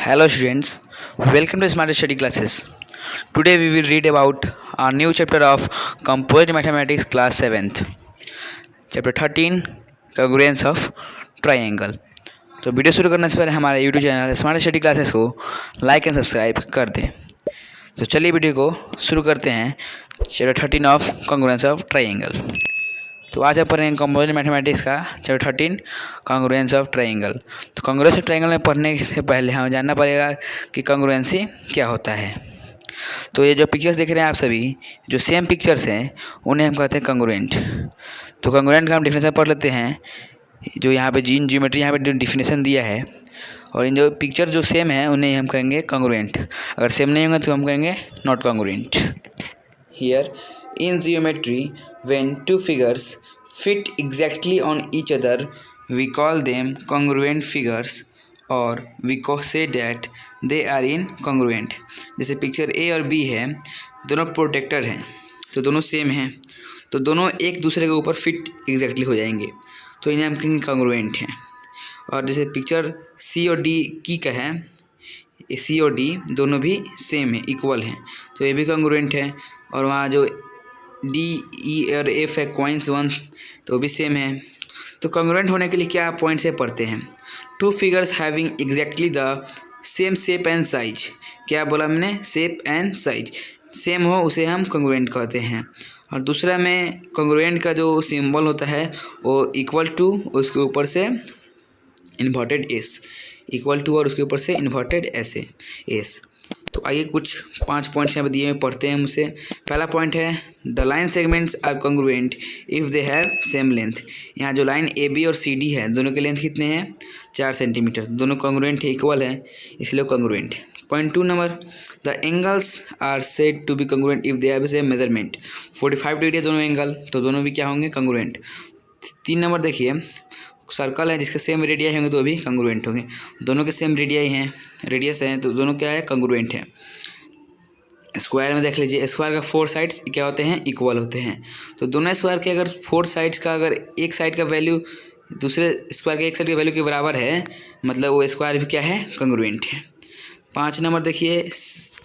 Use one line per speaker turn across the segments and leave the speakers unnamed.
Hello students, welcome to Smart Study Classes. Today we will read about our new chapter of Composite Mathematics class 7th. Chapter 13 Congruence of Triangle. तो video शुरू करने से पहले हमारे YouTube channel smart study classes को like and subscribe कर दें। तो चलिए वीडियो को शुरू करते हैं। Chapter 13 of congruence of triangle. तो आज हम पढ़ेंगे कंपोजिट मैथमेटिक्स का चैप्टर 13 कॉन्ग्रुएंस ऑफ ट्राइंगल। तो कॉन्ग्रुएंस ऑफ ट्राइंगल में पढ़ने से पहले हमें जानना पड़ेगा कि कॉन्ग्रुएंसी क्या होता है। तो ये जो पिक्चर्स देख रहे हैं आप सभी, जो सेम पिक्चर्स हैं उन्हें हम कहते हैं कॉन्ग्रुएंट। तो कॉन्ग्रुएंट का हम डिफिनेशन पढ़ लेते हैं। जो यहाँ पे जियोमेट्री यहाँ पे जो डिफिनेशन दिया है, और इन जो पिक्चर जो सेम है उन्हें हम कहेंगे कॉन्ग्रुएंट। अगर सेम नहीं होंगे तो हम कहेंगे not congruent.
Here, in geometry, when two figures fit exactly on each other, we call them congruent figures, or we say that they are incongruent. जैसे पिक्चर ए और बी है, दोनों प्रोटेक्टर हैं, तो दोनों सेम हैं, तो दोनों एक दूसरे के ऊपर फिट एग्जैक्टली हो जाएंगे, तो इन्हें हम कहेंगे कॉन्ग्रुएंट हैं। और जैसे पिक्चर सी और डी की का है, सी और डी दोनों भी सेम है, इक्वल हैं, तो ये भी कॉन्ग्रुएंट है। और वहाँ जो डी ई और एफ है, कॉइन्स वन, तो भी सेम है। तो कॉन्ग्रुएंट होने के लिए क्या पॉइंट से पढ़ते हैं? Two figures having exactly the same shape and size. क्या बोला हमने? शेप एंड साइज सेम हो उसे हम कॉन्ग्रुएंट कहते हैं। और दूसरा में कॉन्ग्रुएंट का जो सिंबल होता है वो इक्वल टू, उसके ऊपर से इन्वर्टेड एस, इक्वल टू और उसके ऊपर से इन्वर्टेड ऐसे एस। तो आइए कुछ 5 पॉइंट्स यहाँ पे दिए हुए पढ़ते हैं मुझसे। पहला पॉइंट है the line segments are congruent if they have same length. यहाँ जो लाइन ए बी और सी डी है, दोनों के लेंथ कितने हैं? 4 सेंटीमीटर। दोनों कॉन्ग्रुएंट है, इक्वल है, इसलिए congruent. Point 2 number, the angles are said to be congruent if they have same measurement. 45 degree है दोनों एंगल, तो दोनों भी क्या होंगे? कॉन्ग्रुएंट। 3 नंबर देखिए, सर्कल है जिसके सेम रेडियाई होंगे तो भी कॉन्ग्रुएंट होंगे। दोनों के सेम रेडियाई हैं, रेडियस हैं, तो दोनों क्या है? कॉन्ग्रुएंट है। स्क्वायर में देख लीजिए, स्क्वायर का 4 साइड्स क्या होते हैं? इक्वल होते हैं। तो दोनों स्क्वायर के अगर 4 साइड्स का अगर एक साइड का वैल्यू दूसरे स्क्वायर के एक साइड के वैल्यू के बराबर है, मतलब वो स्क्वायर भी क्या है? कॉन्ग्रुएंट है। 5 नंबर देखिए,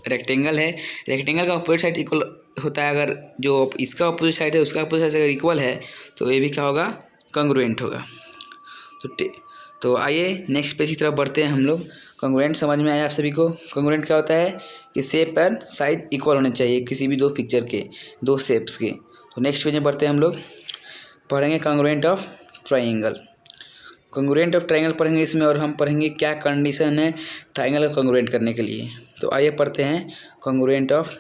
रेक्टेंगल है, रेक्टेंगल का अपोजिट साइड इक्वल होता है। अगर जो इसका अपोजिट साइड है उसका अपोजिट साइड अगर इक्वल है तो ये भी क्या होगा? कॉन्ग्रुएंट होगा। तो आइए नेक्स्ट पेज की तरफ बढ़ते हैं हम लोग। कॉन्ग्रुएंट समझ में आया आप सभी को? कॉन्ग्रुएंट क्या होता है कि शेप एंड साइज इक्वल होने चाहिए किसी भी दो पिक्चर के, दो शेप्स के। तो नेक्स्ट पेज में बढ़ते हैं हम लोग, पढ़ेंगे congruent of triangle. Congruent of triangle पढ़ेंगे इसमें, और हम पढ़ेंगे क्या कंडीशन है ट्राइंगल को कॉन्ग्रुएंट करने के लिए। तो आइए पढ़ते हैं कॉन्ग्रुएंट ऑफ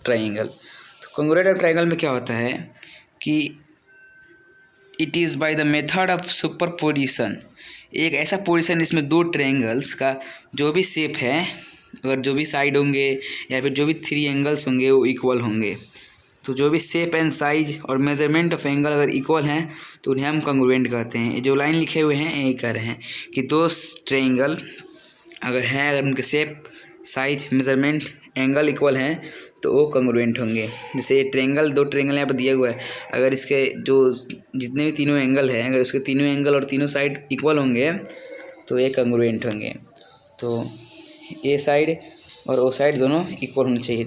ट्राइंगल। तो कॉन्ग्रुएंट ऑफ ट्राइंगल में क्या होता है कि it is by the method of superposition. एक ऐसा पोजीशन जिसमें दो ट्रायंगल्स का जो भी शेप है, अगर जो भी साइड होंगे या फिर जो भी 3 एंगल्स होंगे वो इक्वल होंगे। तो जो भी शेप एंड साइज और मेजरमेंट ऑफ एंगल अगर इक्वल हैं तो उन्हें हम कॉन्ग्रुएंट कहते हैं। ये जो लाइन लिखे हुए हैं यही कह रहे हैं कि दो ट्रायंगल अगर हैं, अगर उनके shape size measurement angle equal हैं तो वो कॉन्ग्रुएंट होंगे। जैसे ये ट्रायंगल, 2 ट्रायंगल यहाँ पर दिया हुआ है, अगर इसके जो जितने भी तीनों एंगल हैं, अगर उसके तीनों एंगल और तीनों साइड इक्वल होंगे तो ये कॉन्ग्रुएंट होंगे। तो ए साइड और ओ साइड दोनों इक्वल होने चाहिए,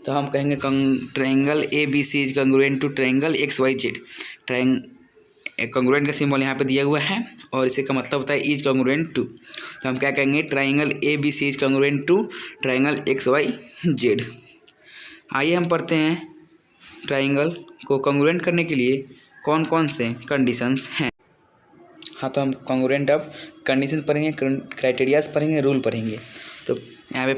तो हम कहेंगे triangle A B C is congruent to triangle X Y Z. Congruent का सिंबल यहाँ पे दिया हुआ है और इसी का मतलब होता है इज कॉन्ग्रुएंट टू। तो हम क्या कहेंगे? Triangle A B C is congruent to triangle X Y Z. आइए हम पढ़ते हैं ट्रायंगल को कॉन्ग्रुएंट करने के लिए कौन कौन से कंडीशंस हैं। हाँ, तो हम कॉन्ग्रुएंट ऑफ कंडीशन पढ़ेंगे, क्राइटेरियाज पढ़ेंगे, रूल पढ़ेंगे। तो यहाँ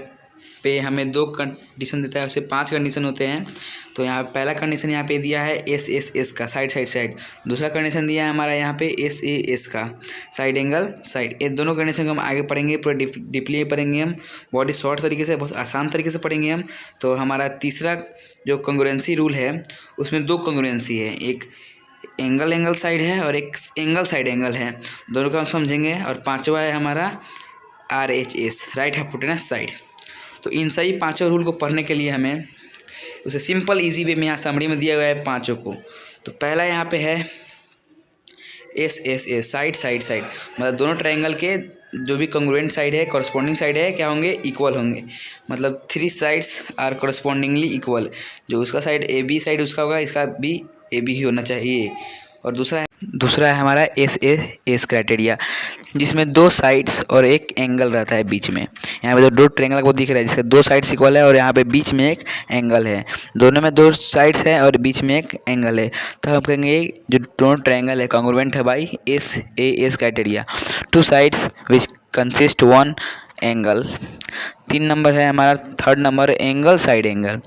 पे हमें 2 कंडीशन देता है, उससे 5 कंडीशन होते हैं। तो यहाँ पहला कंडीशन यहाँ पे दिया है एस एस एस का, साइड साइड साइड। दूसरा कंडीशन दिया है हमारा यहाँ पे एस ए एस का, साइड एंगल साइड। ये दोनों कंडीशन को हम आगे पढ़ेंगे, पूरा डीपली पढ़ेंगे हम, बहुत ही शॉर्ट तरीके से, बहुत आसान तरीके से पढ़ेंगे हम। तो हमारा तीसरा जो कॉन्ग्रुएंसी रूल है उसमें 2 कॉन्ग्रुएंसी है, एक एंगल साइड है और एक एंगल साइड एंगल है, दोनों का हम समझेंगे। और 5वां है हमारा RHS, राइट हाइपोटेनस साइड। तो इन सही 5 रूल को पढ़ने के लिए हमें उसे सिंपल इजी वे में यहाँ समरी में दिया गया है 5 को। तो पहला यहाँ पे है S S S, side side side, मतलब दोनों ट्रायंगल के जो भी कॉन्ग्रुएंट साइड है, कॉरस्पॉन्डिंग साइड है, क्या होंगे, इक्वल होंगे। मतलब 3 साइड्स आर कॉरस्पॉन्डिंगली इक्वल। जो उसका साइड ए बी साइड उसका होगा, इसका भी ए बी ही होना चाहिए। और दूसरा है हमारा एस क्राइटेरिया, जिसमें 2 साइड्स और एक एंगल रहता है बीच में। यहाँ पे तो 2 ट्रायंगल को दिख रहा है जिसके 2 साइड्स इक्वल है और यहाँ पे बीच में एक एंगल है। दोनों में 2 साइड्स है और बीच में एक एंगल है, तो हम कहेंगे जो दोनों ट्रायंगल है कॉन्ग्रुएंट है by S criteria. 2 sides which consist 1 angle. 3 number है हमारा, third number angle side angle.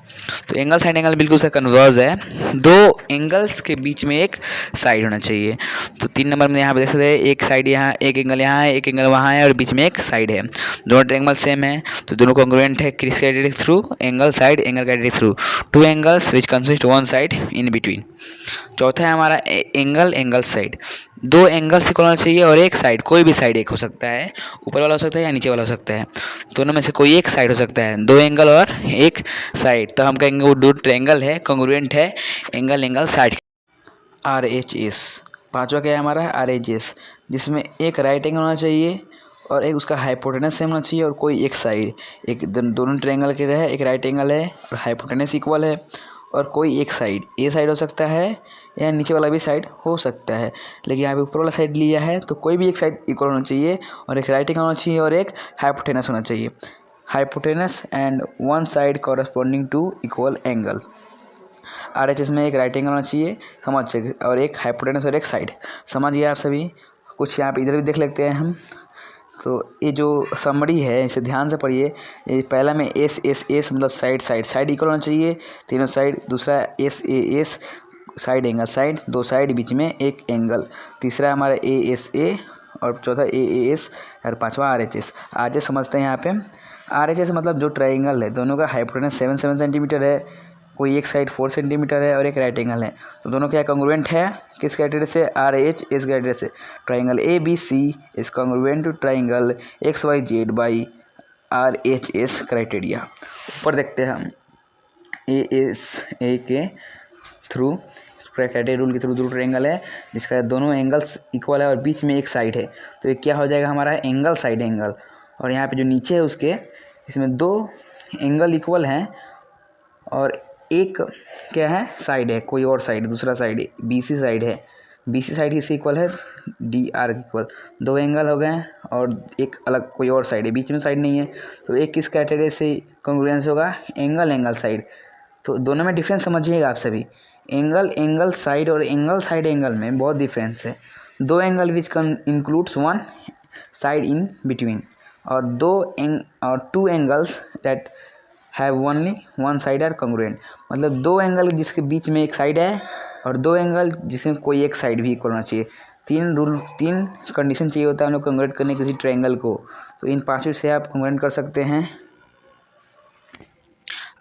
तो एंगल साइड एंगल बिल्कुल से कन्वर्ज है, 2 एंगल्स के बीच में एक साइड होना चाहिए। तो 3 नंबर में यहाँ पे देख सकते हैं, एक साइड यहाँ, एक एंगल यहाँ है, एक एंगल वहाँ है और बीच में एक साइड है। दोनों ट्रायंगल सेम है तो दोनों कॉन्ग्रुएंट है किस criteria through, angle side angle criteria through. 2 angles which consist 1 side in between. चौथा है हमारा angle angle side. 2 angle equal होना चाहिए और एक साइड, कोई भी साइड एक हो सकता है, ऊपर वाला हो सकता है या नीचे वाला हो सकता है, दोनों में से कोई एक साइड हो सकता है। 2 एंगल और एक साइड, तो हम कहेंगे वो 2 ट्रायंगल है, कॉन्ग्रुएंट है, एंगल एंगल साइड। RHS। पांचवा क्या है हमारा, RHS, जिसमें एक राइट एंगल होना चाहिए और एक उसका हाइपोटेनस सेम होना चाहिए और कोई एक साइड, एक दोनों ट्रायंगल के है, एक राइट एंगल है और हाइपोटेनस इक्वल है और कोई एक साइड, ए साइड हो सकता है या नीचे वाला भी साइड हो सकता है, लेकिन यहाँ पे ऊपर वाला साइड लिया है तो कोई भी एक साइड इक्वल होना चाहिए और एक राइट एंगल होना चाहिए और एक हाइपोटेनस होना चाहिए। Hypotenuse and 1 side corresponding to equal angle. RHS में एक राइट एंगल होना चाहिए, समझ चाहिए, और एक हाइपोटेनस और एक साइड। समझ गए आप सभी। कुछ यहाँ पे इधर भी देख लेते हैं हम। तो ये जो समरी है इसे ध्यान से पढ़िए। ये पहला में एस मतलब साइड इक्वल होना चाहिए तीनों साइड। दूसरा S side angle side, 2 side बीच में एक एंगल। तीसरा हमारा ए और चौथा एस और पांचवा RHS समझते हैं यहाँ पे। RHS मतलब जो ट्रायंगल है दोनों का हाइपोटेनस 7 सेंटीमीटर है, कोई एक साइड 4 सेंटीमीटर है और एक राइट एंगल है, तो दोनों क्या कॉन्ग्रुएंट है किस क्राइटेरिया से, RHS क्राइटेरिया से। Triangle ABC is congruent to triangle XYZ by RHS criteria. ऊपर देखते हैं हम ASA के थ्रू, क्राइटेरिया रूल के थ्रू दो ट्रायंगल है जिसका दोनों एंगल्स इक्वल है और बीच में एक साइड है, तो ये क्या हो जाएगा हमारा, एंगल साइड एंगल। और यहाँ पे जो नीचे है उसके, इसमें 2 एंगल इक्वल हैं और एक क्या है, साइड है, कोई और साइड, दूसरा साइड BC साइड है, BC साइड इससे इक्वल है DR इक्वल। 2 एंगल हो गए और एक अलग कोई और साइड है, बीच में साइड नहीं है, तो एक किस क्राइटेरिया से कॉन्ग्रुएंस होगा, एंगल साइड। तो दोनों में डिफरेंस समझिएगा आप सभी। एंगल साइड और एंगल साइड एंगल में बहुत डिफरेंस है। 2 angle which includes 1 side in between, और 2 angles that have only 1 side are congruent. मतलब 2 एंगल जिसके बीच में एक साइड है और 2 एंगल जिसमें कोई एक साइड भी इक्वल होना चाहिए। 3 कंडीशन चाहिए होता है हम लोग कन्वर्ट करने किसी ट्रायंगल को, तो इन 5 से आप कन्वर्ट कर सकते हैं।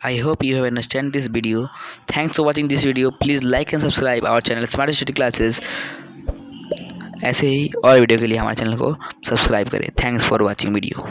I hope you have understand this video. Thanks for watching this video. Please like and subscribe our channel Smart Study Classes. ऐसे ही और वीडियो के लिए हमारे चैनल को सब्सक्राइब करें। Thanks for watching video.